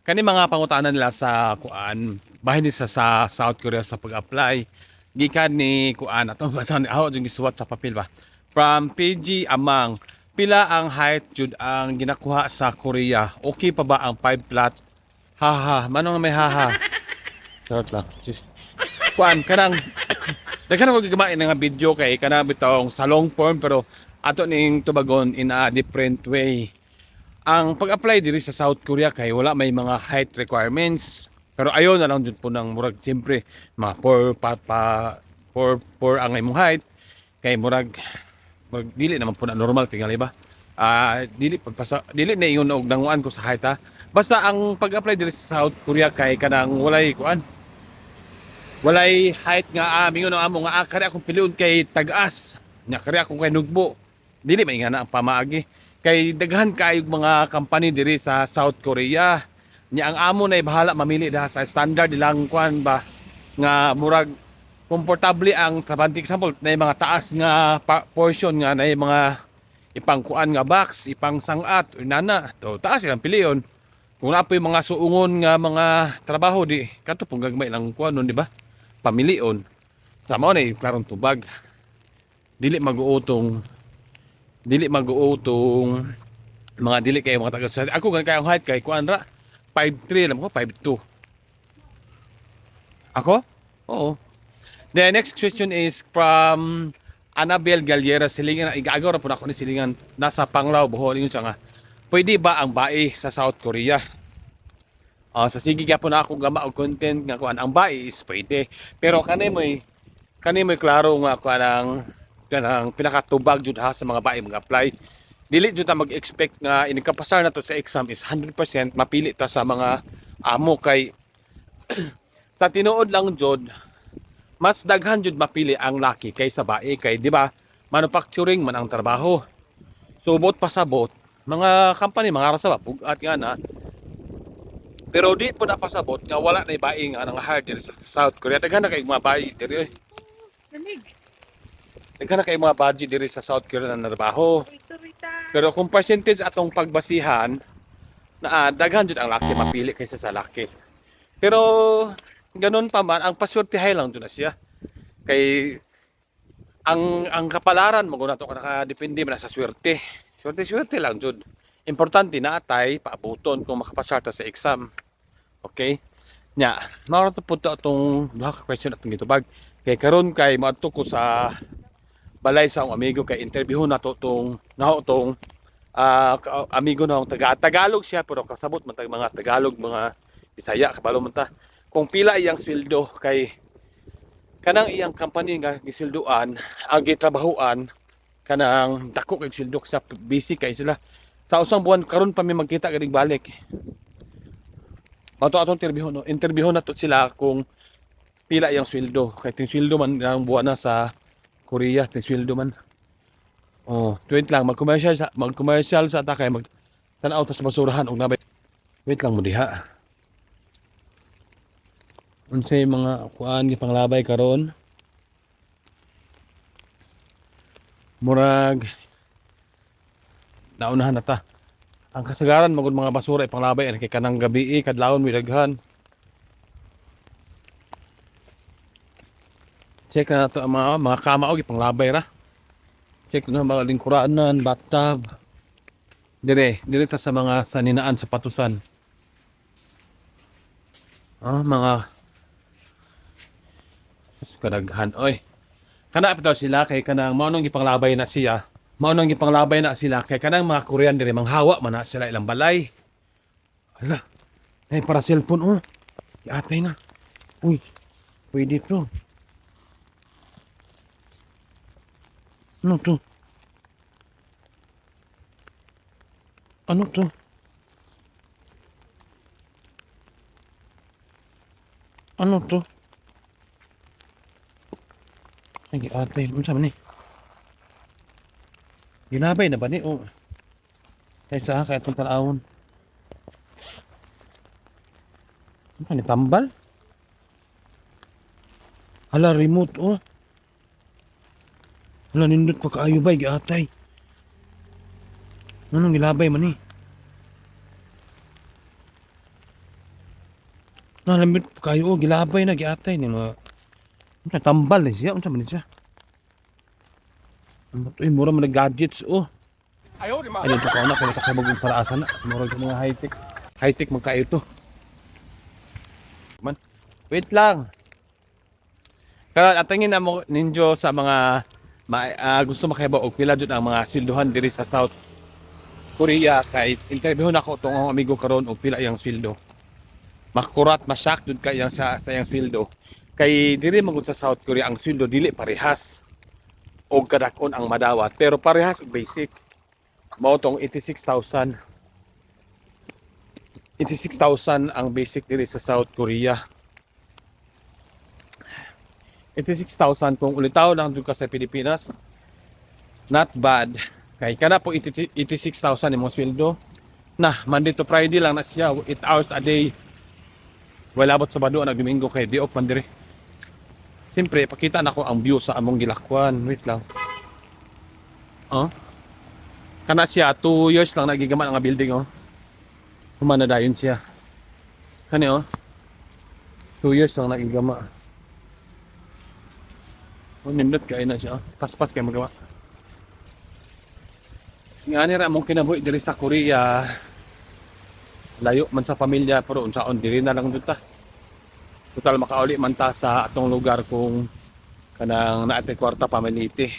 Kani mga pangutanan nila sa kuan, bahin ni sa South Korea sa pag-apply. Gikan ni kuan atong basa ni ako jud gisuwat sa papel ba. From PG Amang, pila ang height jud ang ginakuha sa Korea? Okay pa ba ang 5 flat? Haha, manong may haha. Charot lang. Just, kuan kanang daghan ako gigamain nga video kay kana bitong sa long form pero ato ning tubagon in a different way. Ang pag-apply diri sa South Korea kay wala may mga height requirements. Pero ayon na lang jud po ng murag siyempre mga 4 ang imong height kay murag dili naman po na normal tingali ba. Dili na ingon og nanguan ko sa height ha. Basta ang pag-apply diri sa South Korea kay kanang walay height nga mingon ang amo nga kari akong piliun kay tag-as. Nya kari akong kay nugbo. Dili maingana ang pamaagi kay daghan kaayog mga company diri sa South Korea. Nya ang amo na bahala mamili daha sa standard ilang kuan ba nga murag komportable ang trabaho. Example na mga taas nga portion nga na mga ipang kuan nga box, ipang sangat, inana. To taas ilang piliyon. Kung napoy mga suungon nga mga trabaho di kato pong gagmay lang kuan nun, di ba? Pamilion. Sa mao na klarong tubag. Dili mag-uutong dili mag-uutong mga dili kay mga taga sa ako gan kay ang height kay kuan ra 5'3 lang ko 5'2 ako. Oo. The next question is from Annabel Galliera silingan igagaw ra pud ako ni silingan nasa Panglao Bohol ingon siya nga pwede ba ang bae sa South Korea. Sa sige gyapon ako gama og content nga kuan ang bae is pwede pero kanimoy klaro nga kanang pinakatubag jud ha sa mga bae mag-apply. Dili jud ta mag-expect nga inikapasar na to sa exam is 100% mapili ta sa mga amo kay sa tinuod lang jud mas daghan jud mapili ang laki kaysa bae kay di ba manufacturing man ang trabaho. Subot pasabot mga company mga rasa ba bugat nga na pero di po na pasabot nga wala na bae nga nang hire diri sa South Korea. Daghan na kay mga bae diri. Lamig. Daghan na kay mga budget diri sa South Korea na trabaho. Ay, sorry ta. Pero kung percentage atong pagbasihan na daghan jud ang laki mapili kaysa sa laki. Pero ganun pa man ang paswertihay lang jud na siya. Kay ang kapalaran mo na to nakadepende man sa swerte. Swerte lang jud. Importante na atay paabuton kung makapasar ta sa exam. Okay? Nya, mao to pud atong duha ka question atong gitubag. Kay karon kay moadto ko sa balay sa akong amigo kay interview na to tong amigo na akong Tagalog siya pero kasabot man tag mga Tagalog mga Bisaya kabalo man ta. Kung pila iyang sweldo kay kanang iyang company nga gisilduan ang gitrabahuan kanang dako kay sweldo sa basic kay sila sa usang buwan karon pa may magkita ganing balik. Ato atong interview na to sila kung pila iyang sweldo kay ting sweldo man ang buwan na sa Korea ting sweldo man. Wait lang mag-commercial sa ta kay mag tan-aw ta sa basurahan og nabay. Wait lang mo diha. Unsay mga kuan gi panglabay karon? Murag naunahan na ta. Ang kasagaran magud mga basura ipanglabay kay kanang gabi kadlawon mi daghan. Check na to ang mga kama og ipanglabay ra. Check na mga lingkuranan, bathtub. Dire ta sa mga saninaan sa patusan. Mga kadaghan oy. Kana pa daw sila kay kanang mao nang gipanglabay na siya. Mao nang gipanglabay na sila kay kanang mga Korean dire manghawa man na sila ilang balay. Hala. Ay para cellphone oh. Atay na. Uy. Pwede to. Ano to? Ano to? Ano to? Ay, atay. Unsa man ni? Ginabay na ba ni? Oh. Kay sa kay itong talawon. Ano ni tambal? Hala remote oh. Hala nindot pa kaayo bay giatay. Anong gilabay man ni? Nalamit kayo gilabay na giatay ni mga unsa tambal ni siya, unsa man ni siya. Ano to, mura man gadgets oh. Ayun to kauna kay kasabog paraasa na. Mura yung mga high-tech. High-tech man kayo to. Man. Wait lang. Karon atangin na mo ninyo sa mga gusto makahibaw og pila jud ang mga silduhan diri sa South Korea kay interview na ko tong amigo karon og pila iyang sweldo. Makurat masyak jud kay iyang sa iyang sweldo. Kay diri man gud sa South Korea ang sweldo dili parehas og kadakon ang madawat pero parehas og basic. Mao tong 86,000. 86,000 ang basic diri sa South Korea. 86,000 kung ulitaw lang jud ka sa Pilipinas. Not bad. Kay kana po 86,000 imong sweldo. Na Monday to Friday lang na siya, 8 hours a day. Wala bot sa Sabado na Domingo kay di off man diri. Siyempre, pakita na ko ang view sa among gilakwan. Wait lang. Oh. Kana siya 2 years lang nagigaman ang building oh. Humana dayon siya. Kani oh. 2 years lang nagigama. Oh, nindot kay na siya. Paspas kay magawa. Ngani ra mong kinabuhi diri sa Korea. Layo man sa pamilya pero unsaon diri na lang jud ta. Total makauli man ta sa atong lugar kung kanang naate kwarta pamaliti.